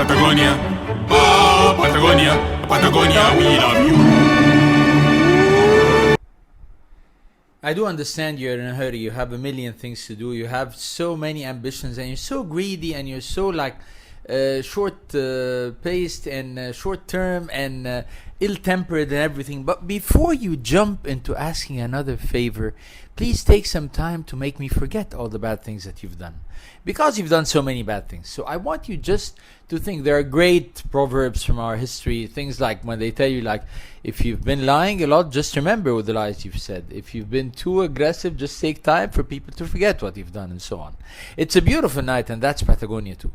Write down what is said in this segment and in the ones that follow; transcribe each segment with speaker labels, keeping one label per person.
Speaker 1: Patagonia, Patagonia, Patagonia, we love you.
Speaker 2: I do understand you're in a hurry. You have a million things to do. You have so many ambitions, and you're so greedy, and you're so like short paced and short term and ill tempered and everything. But before you jump into asking another favor, please take some time to make me forget all the bad things that you've done, because you've done so many bad things. So I want you just to think. There are great proverbs from our history, things like when they tell you, like, if you've been lying a lot, just remember what the lies you've said. If you've been too aggressive, just take time for people to forget what you've done, and so on. It's a beautiful night, and that's Patagonia too.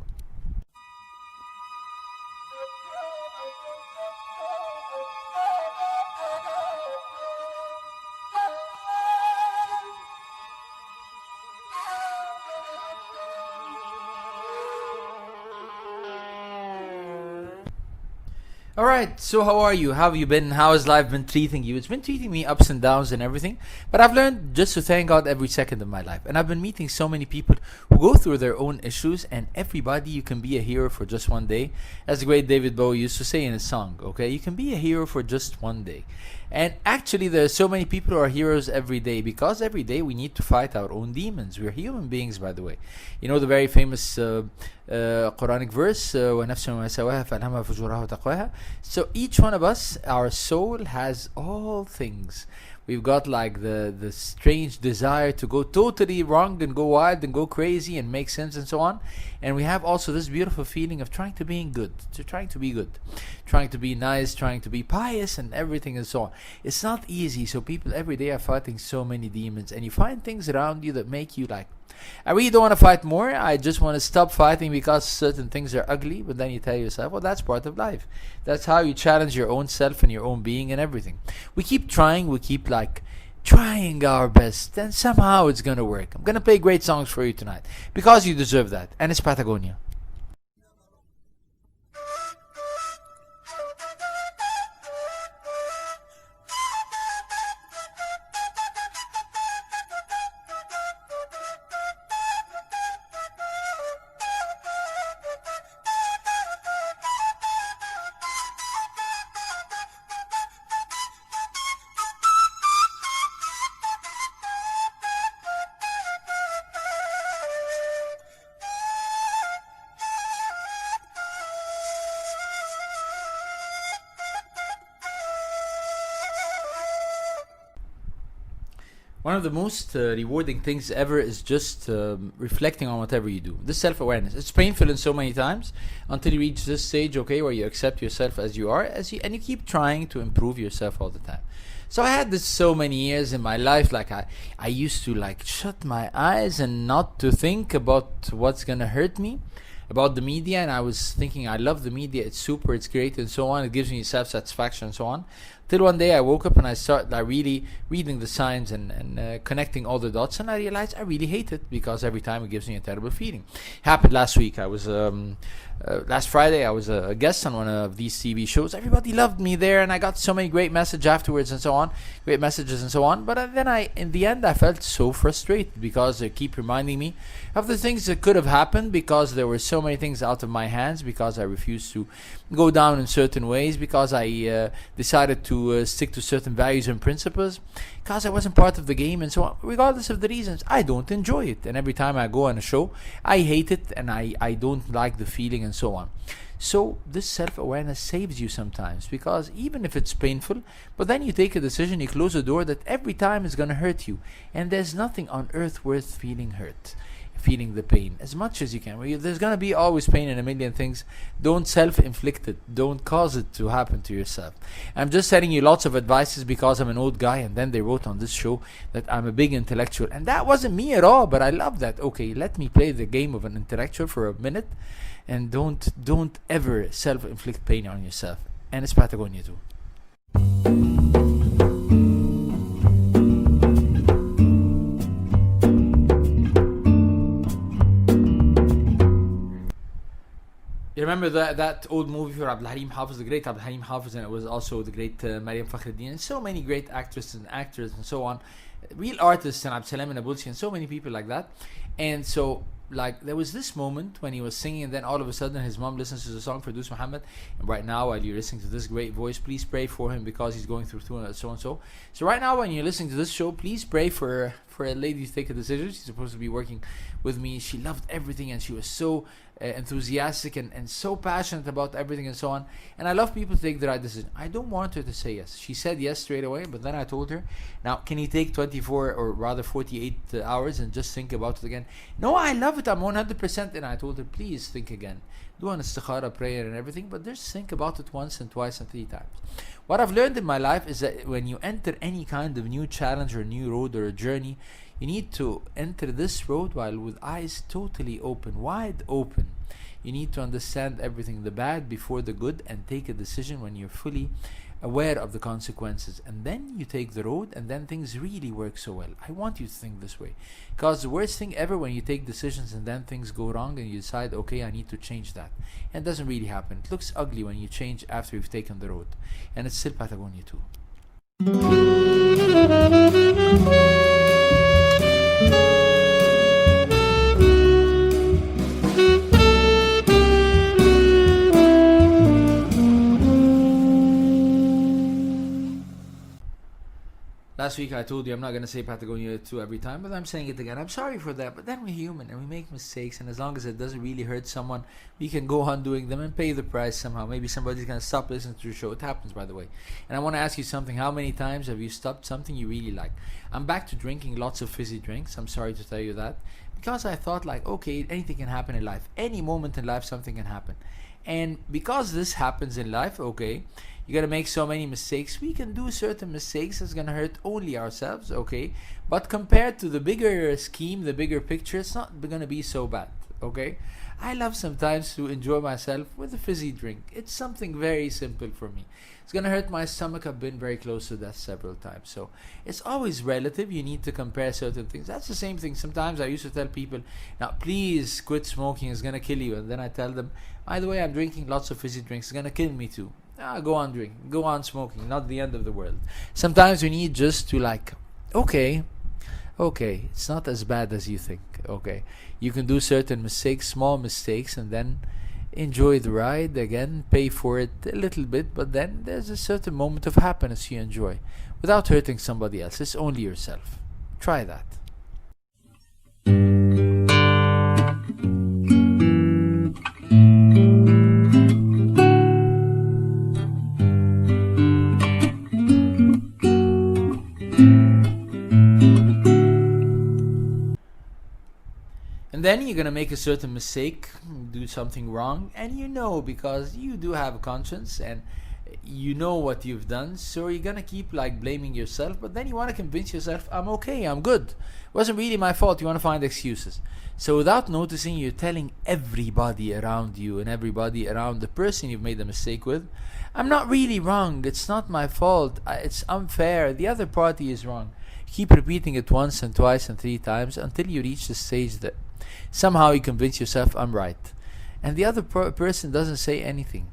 Speaker 2: Alright, so how are you? How have you been? How has life been treating you? It's been treating me ups and downs and everything, but I've learned just to thank God every second of my life. And I've been meeting so many people who go through their own issues, and everybody, you can be a hero for just one day. As the great David Bowie used to say in his song, okay? You can be a hero for just one day. And actually, there are so many people who are heroes every day, because every day we need to fight our own demons. We're human beings, by the way. You know the very famous Quranic verse, وَنَفْسٍ وَمَا سَوَاهَا فَأَلْهَمَهَا فُجُورَهَا وَتَقْوَاهَا. So each one of us, our soul has all things. We've got like the strange desire to go totally wrong and go wild and go crazy and make sense and so on. And we have also this beautiful feeling of trying to be good, trying to be nice, trying to be pious and everything and so on. It's not easy. So people every day are fighting so many demons, and you find things around you that make you like, I really don't want to fight more. I just want to stop fighting because certain things are ugly. But then you tell yourself, well, that's part of life. That's how you challenge your own self and your own being and everything. We keep trying. We keep like trying our best. And somehow it's going to work. I'm going to play great songs for you tonight because you deserve that. And it's Patagonia. One of the most rewarding things ever is just reflecting on whatever you do. This self-awareness. It's painful in so many times until you reach this stage, okay, where you accept yourself as you are, and you keep trying to improve yourself all the time. So I had this so many years in my life, like I used to like shut my eyes and not to think about what's gonna hurt me, about the media, and I was thinking, I love the media, it's super, it's great, and so on, it gives me self-satisfaction and so on. Till one day I woke up and I started like really reading the signs and connecting all the dots, and I realized I really hate it because every time it gives me a terrible feeling. Happened last week. I was last Friday I was a guest on one of these TV shows. Everybody loved me there, and I got so many great messages afterwards and so on, great messages and so on. But then in the end I felt so frustrated because they keep reminding me of the things that could have happened, because there were so many things out of my hands, because I refused to go down in certain ways, because I decided to stick to certain values and principles, because I wasn't part of the game and so on. Regardless of the reasons, I don't enjoy it, and every time I go on a show I hate it, and I don't like the feeling and so on. So this self-awareness saves you sometimes, because even if it's painful, but then you take a decision, you close a door that every time is going to hurt you, and there's nothing on earth worth feeling the pain as much as you can. There's going to be always pain in a million things. Don't self-inflict it. Don't cause it to happen to yourself. I'm just telling you lots of advices because I'm an old guy, and then they wrote on this show that I'm a big intellectual, and that wasn't me at all, but I love that. Okay, let me play the game of an intellectual for a minute, and don't ever self-inflict pain on yourself. And it's Patagonia too. You remember that old movie for Abdul Halim Hafiz, the great Abdul Halim Hafiz, and it was also the great Mariam Fakhreddin, and so many great actresses and actors and so on, real artists, and Abdul Salam and Abulsi, and so many people like that. And so like there was this moment when he was singing, and then all of a sudden his mom listens to the song for Dus Muhammad. And right now, while you're listening to this great voice, please pray for him because he's going through so and so. So right now, when you're listening to this show, please pray for a lady to take a decision. She's supposed to be working with me. She loved everything, and she was so enthusiastic and so passionate about everything and so on. And I love people to take the right decision. I don't want her to say yes. She said yes straight away, but then I told her, now can you take 24 or rather 48 hours and just think about it again? No, I love it. I'm 100%. And I told her, please think again. Do an istikhara prayer and everything, but just think about it once and twice and 3 times. What I've learned in my life is that when you enter any kind of new challenge or new road or a journey, you need to enter this road while with eyes totally open, wide open. You need to understand everything, the bad before the good, and take a decision when you're fully aware of the consequences. And then you take the road, and then things really work so well. I want you to think this way, because the worst thing ever when you take decisions and then things go wrong and you decide, okay, I need to change that. And it doesn't really happen. It looks ugly when you change after you've taken the road. And it's still Patagonia too. Last week I told you I'm not going to say Patagonia 2 every time, but I'm saying it again. I'm sorry for that, but then we're human and we make mistakes, and as long as it doesn't really hurt someone, we can go on doing them and pay the price somehow. Maybe somebody's going to stop listening to the show. It happens, by the way. And I want to ask you something. How many times have you stopped something you really like? I'm back to drinking lots of fizzy drinks. I'm sorry to tell you that, because I thought like, okay, anything can happen in life. Any moment in life, something can happen. And because this happens in life, okay, you're going to make so many mistakes. We can do certain mistakes that's going to hurt only ourselves, okay? But compared to the bigger scheme, the bigger picture, it's not going to be so bad, okay? I love sometimes to enjoy myself with a fizzy drink. It's something very simple for me. It's going to hurt my stomach. I've been very close to that several times. So it's always relative. You need to compare certain things. That's the same thing. Sometimes I used to tell people, now please quit smoking. It's going to kill you. And then I tell them, by the way, I'm drinking lots of fizzy drinks. It's going to kill me too. Go on drinking. Go on smoking. Not the end of the world. Sometimes we need just to like, okay, it's not as bad as you think. Okay, you can do certain mistakes, small mistakes, and then enjoy the ride again, pay for it a little bit, but then there's a certain moment of happiness you enjoy without hurting somebody else. It's only yourself. Try that. Then you're going to make a certain mistake, do something wrong, and you know, because you do have a conscience and you know what you've done, so you're going to keep like blaming yourself, but then you want to convince yourself, I'm okay, I'm good. It wasn't really my fault. You want to find excuses. So without noticing, you're telling everybody around you and everybody around the person you've made the mistake with, I'm not really wrong. It's not my fault. It's unfair. The other party is wrong. Keep repeating it once and twice and 3 times until you reach the stage that somehow you convince yourself I'm right, and the other person doesn't say anything.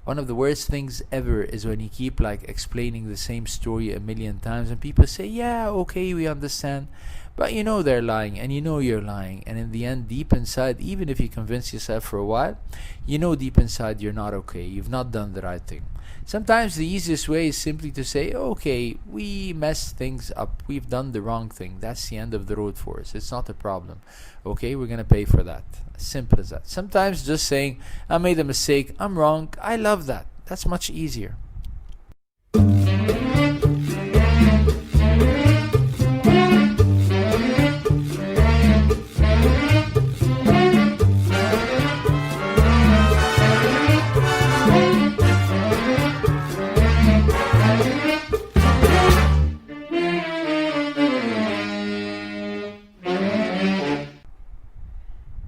Speaker 2: One of the worst things ever is when you keep like explaining the same story a million times and people say, yeah, okay, we understand, but you know they're lying and you know you're lying, and in the end, deep inside, even if you convince yourself for a while, you know deep inside you're not okay. You've not done the right thing. Sometimes the easiest way is simply to say, okay, we messed things up. We've done the wrong thing. That's the end of the road for us. It's not a problem. Okay, we're going to pay for that. Simple as that. Sometimes just saying, I made a mistake. I'm wrong. I love that. That's much easier.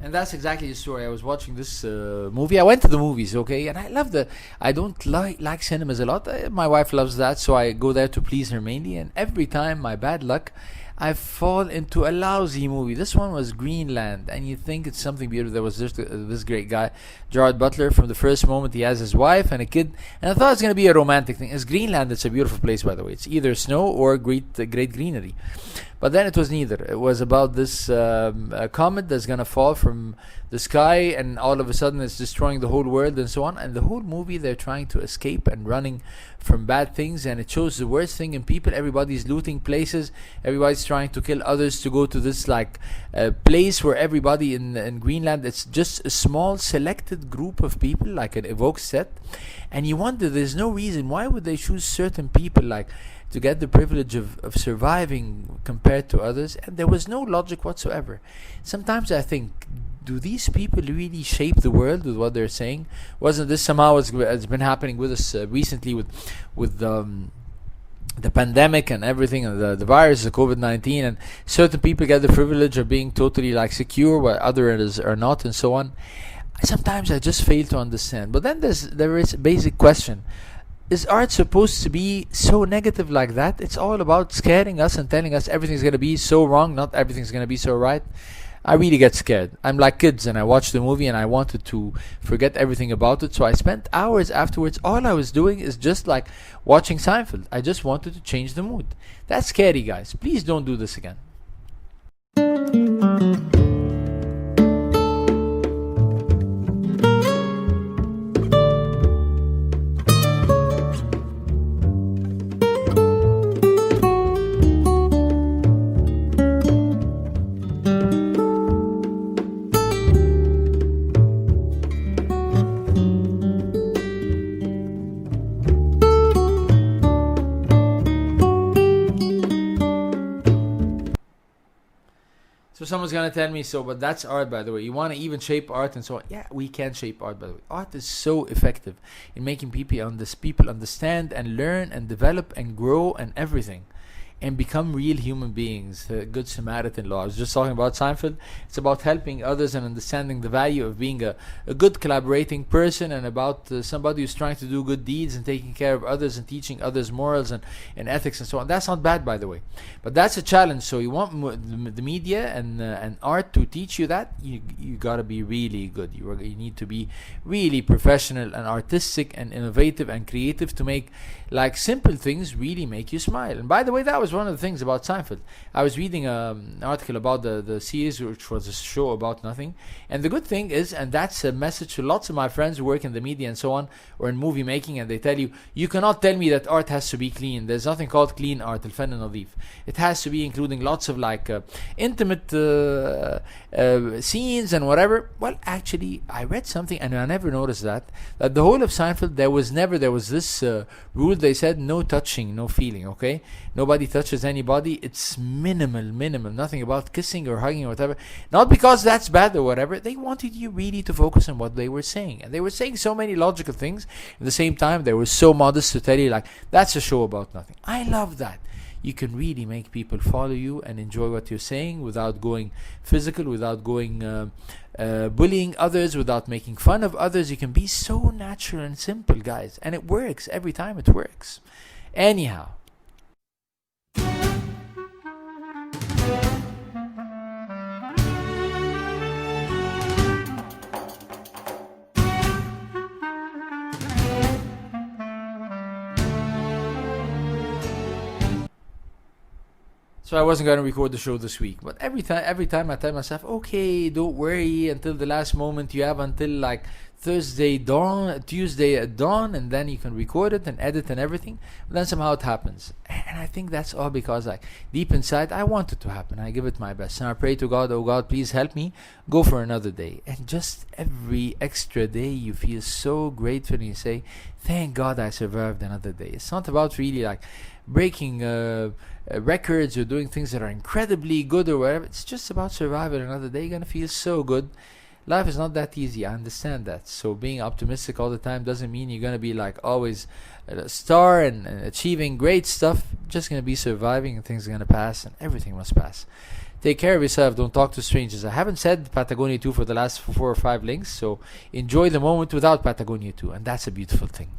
Speaker 2: And that's exactly the story. I was watching this movie. I went to the movies, okay, and I love I don't like cinemas a lot. My wife loves that, so I go there to please her mainly. And every time, my bad luck, I fall into a lousy movie. This one was Greenland, and you think it's something beautiful. There was just this great guy, Gerard Butler. From the first moment, he has his wife and a kid, and I thought it was gonna be a romantic thing. It's Greenland. It's a beautiful place, by the way. It's either snow or great greenery. But then it was neither. It was about this comet that's gonna fall from the sky, and all of a sudden it's destroying the whole world and so on. And the whole movie, they're trying to escape and running from bad things, and it shows the worst thing in people. Everybody's looting places. Everybody's trying to kill others to go to this place where everybody in Greenland. It's just a small selected group of people, like an Evoke set, and you wonder, there's no reason why would they choose certain people to get the privilege of surviving compared to others, and there was no logic whatsoever. Sometimes I think, do these people really shape the world with what they're saying? Wasn't this somehow has been happening with us recently with the pandemic and everything, and the virus, the COVID-19, and certain people get the privilege of being totally secure while others are not, and so on. Sometimes I just fail to understand. But then there is a basic question. Is art supposed to be so negative like that? It's all about scaring us and telling us everything's going to be so wrong, not everything's going to be so right. I really get scared. I'm like kids, and I watched the movie and I wanted to forget everything about it. So I spent hours afterwards. All I was doing is just watching Seinfeld. I just wanted to change the mood. That's scary, guys. Please don't do this again. So someone's gonna tell me, but that's art, by the way. You want to even shape art and so on. Yeah, we can shape art, by the way. Art is so effective in making people understand and learn and develop and grow and everything, and become real human beings. The Good Samaritan law. I was just talking about Seinfeld. It's about helping others and understanding the value of being a good collaborating person, and about somebody who's trying to do good deeds and taking care of others and teaching others morals and ethics and so on. That's not bad, by the way. But that's a challenge. So you want the media and art to teach you that, you gotta be really good. You need to be really professional and artistic and innovative and creative to make simple things really make you smile. And by the way, that was one of the things about Seinfeld. I was reading an article about the series, which was a show about nothing. And the good thing is, and that's a message to lots of my friends who work in the media and so on, or in movie making, and they tell you, you cannot tell me that art has to be clean. There's nothing called clean art, الفن نظيف. It has to be including lots of intimate scenes and whatever. Well, actually, I read something, and I never noticed that the whole of Seinfeld, there was this rule. They said no touching, no feeling, okay? Nobody touches anybody. It's minimal, nothing about kissing or hugging or whatever. Not because that's bad or whatever. They wanted you really to focus on what they were saying. And they were saying so many logical things. At the same time, they were so modest to tell you, that's a show about nothing. I love that. You can really make people follow you and enjoy what you're saying without going physical, without going bullying others, without making fun of others. You can be so natural and simple, guys. And it works. Every time it works. Anyhow. So I wasn't going to record the show this week, but every time I tell myself, okay, don't worry until the last moment. You have until Tuesday at dawn, and then you can record it and edit and everything. But then somehow it happens, and I think that's all because deep inside I want it to happen. I give it my best, and I pray to God, oh God, please help me go for another day. And just every extra day, you feel so grateful, and you say, thank God I survived another day. It's not about really breaking records or doing things that are incredibly good or whatever. It's just about surviving another day. You're gonna feel so good. Life is not that easy. I understand that. So being optimistic all the time doesn't mean you're gonna be always a star and achieving great stuff. You're just gonna be surviving, and things are gonna pass, and everything must pass. Take care of yourself. Don't talk to strangers. I haven't said Patagonia 2 for the last 4 or 5 links, so enjoy the moment without Patagonia 2, and that's a beautiful thing.